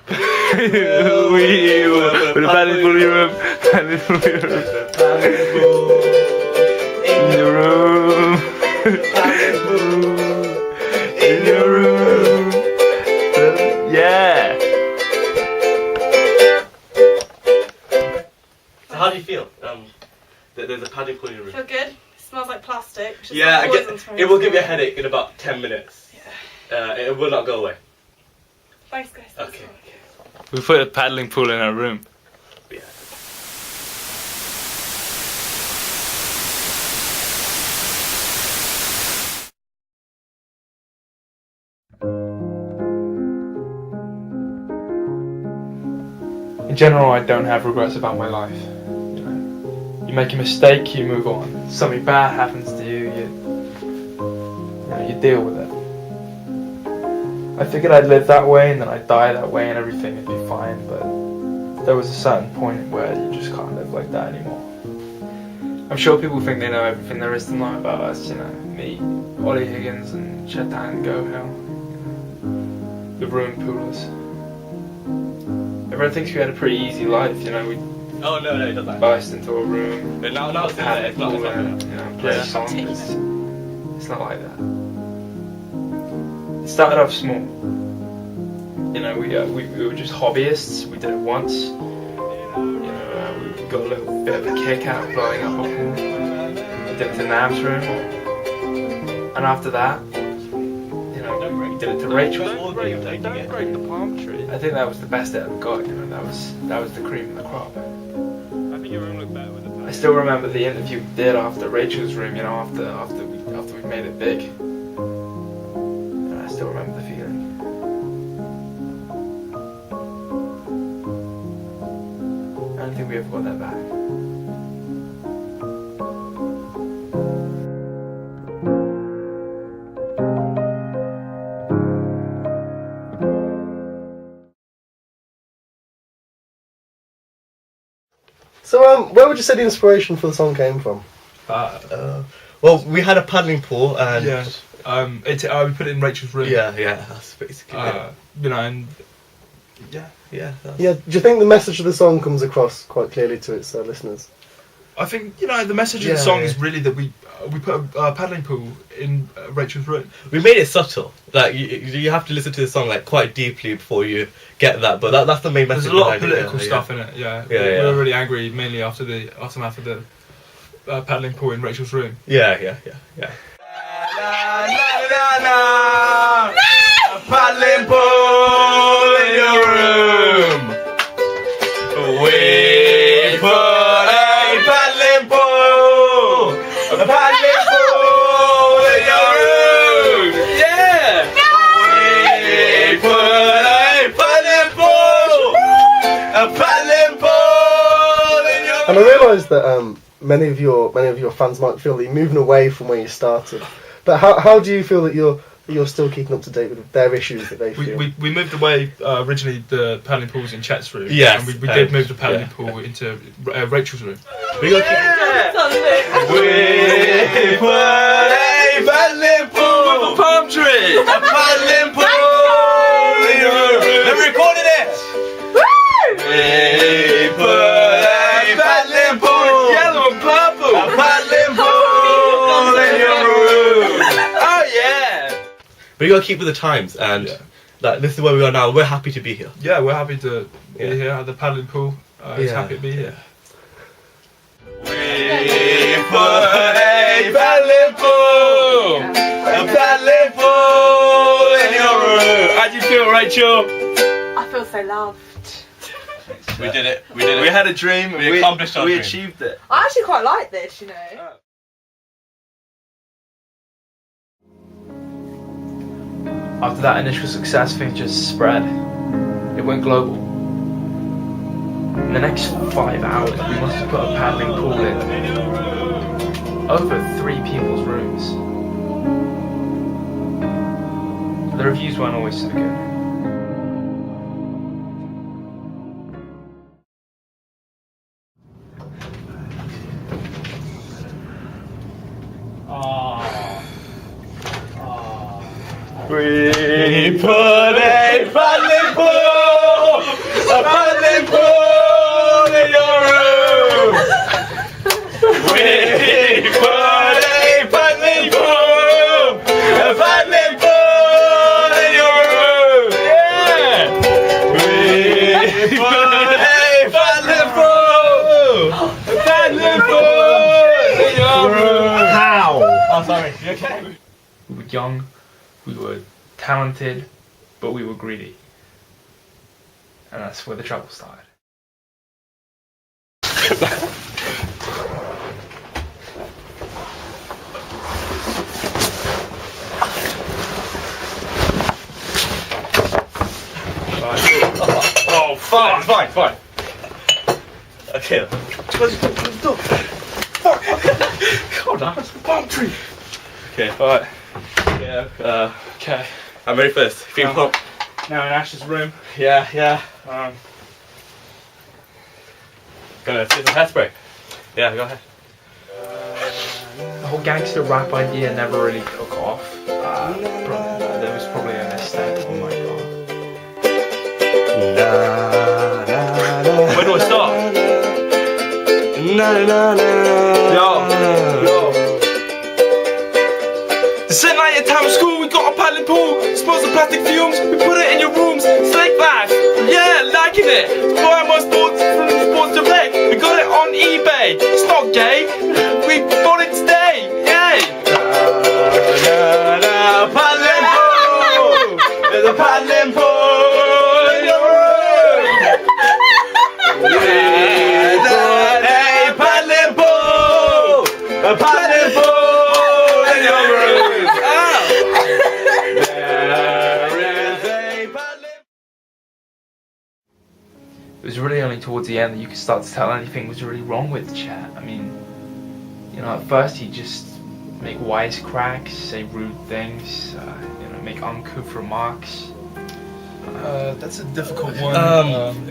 We were with a paddling pool in your room. Paddling pool in your room. Paddling pool In your room. Paddling pool In your room. Yeah. So how do you feel? That there's a paddling pool in your room? Feel good? It smells like plastic. Which is Yeah, like poison to me. it will give you a headache in about 10 minutes. Yeah. It will not go away. Thanks, guys. Okay. We put a paddling pool in our room. Yeah. In general, I don't have regrets about my life. You know, you make a mistake, you move on. Something bad happens to you, you deal with it. I figured I'd live that way and then I'd die that way and everything would be fine, but there was a certain point where you just can't live like that anymore. I'm sure people think they know everything there is to know about us, you know, me, Ollie Higgins and Chetan, Gohil, the ruined poolers. Everyone thinks we had a pretty easy life, you know, we Oh no, it doesn't. burst into a room, But now it's had a it's not pool like in, you know, play Yeah. a song. It's not like that. It started off small. You know, we were just hobbyists. We did it once. You know, we got a little bit of a kick out of blowing up a pool. We did it to Nav's room, and after that, you know, we did it to Rachel's room. Don't break the palm tree. I think that was the best it ever got. You know, that was the cream of the crop. I think your room looked better with the I still remember the interview we did after Rachel's room. You know, after we made it big. And I still remember the feeling. I don't think we ever got that back. So, where would you say the inspiration for the song came from? Well, we had a paddling pool, and Yeah. We put it in Rachel's room. yeah, that's basically it. You know, and Yeah. Do you think the message of the song comes across quite clearly to its listeners? I think, you know, the message of Yeah, the song yeah. is really that we put a paddling pool in Rachel's room. We made it subtle. Like you have to listen to the song like quite deeply before you get that. But that's the main message. There's a lot of behind it, political stuff in it. Yeah. Yeah, We yeah. were really angry mainly after the aftermath of the paddling pool in Rachel's room. Yeah. A paddling pool in your room. We put a paddling pool. A paddling pool in your room. Yeah. We put a paddling pool. A paddling pool in your room. And I realised that many of your fans might feel that you're moving away from where you started. But how do you feel that you're still keeping up to date with their issues that they feel? We moved away. Originally, the paddling pool was in Chet's room. Yes, And we did move the paddling yeah. pool into Rachel's room. We got We put a paddling pool with a palm tree. A paddling pool in your room. Then we recorded it. We put a paddling pool, yellow and purple. A paddling pool in your room. Oh yeah. But you gotta keep with the times, and Yeah. like this is where we are now. We're happy to be here. Yeah, we're happy to Yeah. be here at the paddling pool. He's happy to be here. We put a paddling pool. A paddling pool in your room. How do you feel, Rachel? I feel so loved. We did it. We did it. We had a dream. We accomplished our dream. We achieved it. I actually quite like this, you know. After that initial success, things just spread. It went global. In the next 5 hours, we must have put a paddling pool in over 3 people's rooms. The reviews weren't always so good. We put a paddling pool We put a paddling pool. A paddling pool in your room. How? Oh, sorry. You okay? We were young, we were talented, but we were greedy. And that's where the trouble started. Oh, fine. Okay. Close the door. Hold on. Palm tree. Okay. Alright. Yeah. Okay. I'm ready first. Feel pump. Now in Ash's room. Yeah. Um, Gonna do some hairspray. Yeah, go ahead. The whole gangster rap idea never really took off. There was probably a mistake on my part. where do I start? Yo. The same night at time of school, we got a paddling pool. Smells of plastic fumes, we put it in your rooms. Snake life, yeah, liking it. Boy, more sports from sports direct. We got it on eBay. It's not gay. We bought it today. Yay! Paddling pool. There's a paddling pool in your room. A paddling pool. A paddling pool in your room. It was really only towards the end that you could start to tell anything was really wrong with Chet. I mean, at first he'd just make wisecracks, say rude things, make uncouth remarks. That's a difficult one.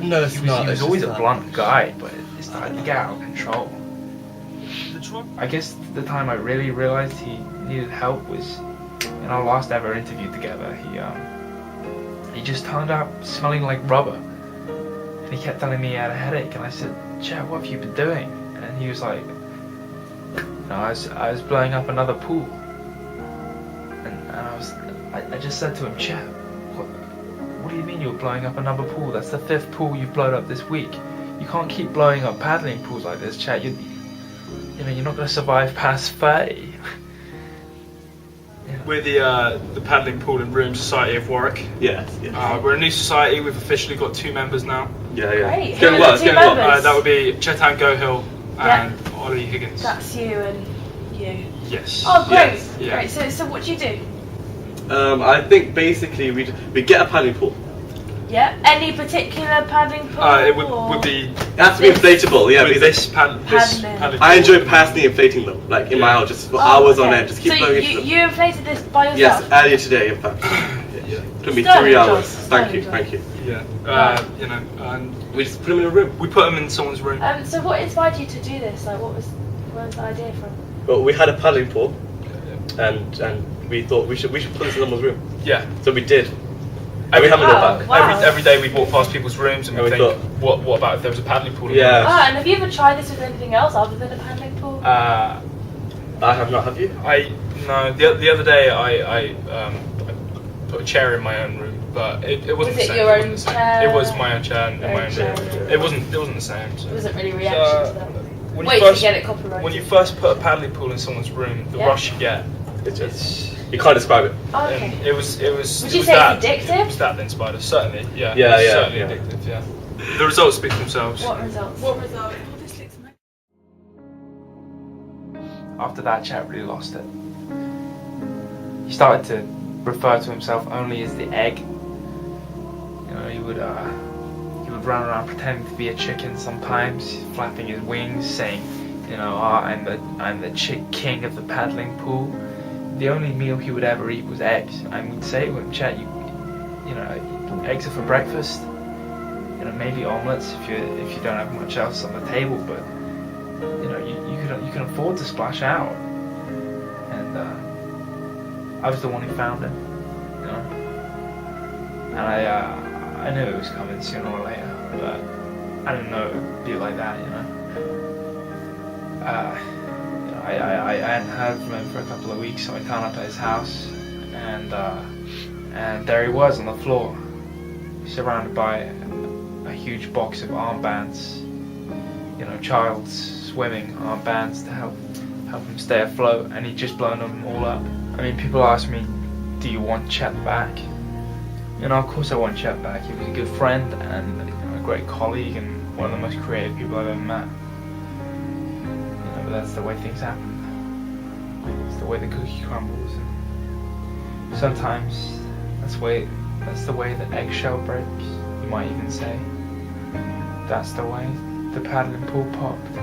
No, it's He not. was always a blunt guy, but it started to get out of control. I guess the time I really realized he needed help was in our last ever interview together. He just turned up smelling like rubber. And he kept telling me he had a headache, and I said, Chet, what have you been doing? And he was like, I was blowing up another pool. And I just said to him, Chet, what do you mean you're blowing up another pool? That's the 5th pool you've blown up this week. You can't keep blowing up paddling pools like this, Chet. You're not going to survive past 30. We're the Paddling Pool and Room Society of Warwick. Yes. We're a new society. We've officially got 2 members now. Yeah. Great. It's Who going are well. the It's two going well. members? That would be Chetan Gohil and Ollie Higgins. That's you and you. Yes. Oh, great. Yes. Yeah. Great. So what do you do? I think basically we get a paddling pool. Yeah. Any particular paddling pool? It or- would be It has to be inflatable. Yeah, with because this paddling Paddling. I enjoy personally inflating them, like in my house, just for hours on end, just keep so blowing into them. you inflated this by yourself? Yes, earlier today, in fact. Took me Sterling 3 hours. job. Thank you. Sterling job. Yeah. And We just put them in a room. we put them in someone's room. So what inspired you to do this? Like, where was the idea from? Well, we had a paddling pool, and we thought we should put this in someone's room. Yeah. So we did. And we haven't Wow. looked back. Wow. Every day we walk past people's rooms and we And we think, thought- what about if there was a paddling pool? in Yeah. one of And have you ever tried this with anything else other than a paddling pool? us? I have not. Have you? No. The other day I put a chair in my own room, but it wasn't Was the it same. your It wasn't own the same. chair? It was my own chair in my own chair. room. It wasn't the same. So. It wasn't really reaction to that. When Wait you first to get it copyrighted. when you first put a paddling pool in someone's room, the Yeah. rush you get, It's just you can't describe it. Oh, and okay. it was. Would you it was say that, it's addictive? It was that that inspired us. Certainly, yeah. Yeah, It was yeah, certainly yeah. addictive. Yeah. The results speak for themselves. What results? What result? Oh, this looks amazing. After that, Chet really lost it. He started to refer to himself only as the egg. He would run around pretending to be a chicken sometimes, flapping his wings, saying, I'm the chick king of the paddling pool. The only meal he would ever eat was eggs. And we'd say to him, Chet, eggs are for breakfast. Maybe omelets if you don't have much else on the table, but you can afford to splash out. And I was the one who found him, and I knew it was coming sooner or later, but I didn't know it would be like that, I hadn't heard from him for a couple of weeks, so I turned up at his house, and there he was on the floor, surrounded by a huge box of armbands. You know, child's swimming armbands to help him stay afloat, and he'd just blown them all up. I mean, people ask me, do you want Chet back? You know, of course I want Chet back. He was a good friend and a great colleague and one of the most creative people I've ever met. You know, but that's the way things happen. It's the way the cookie crumbles. And sometimes that's the way the eggshell breaks, you might even say. That's the way the paddling pool popped.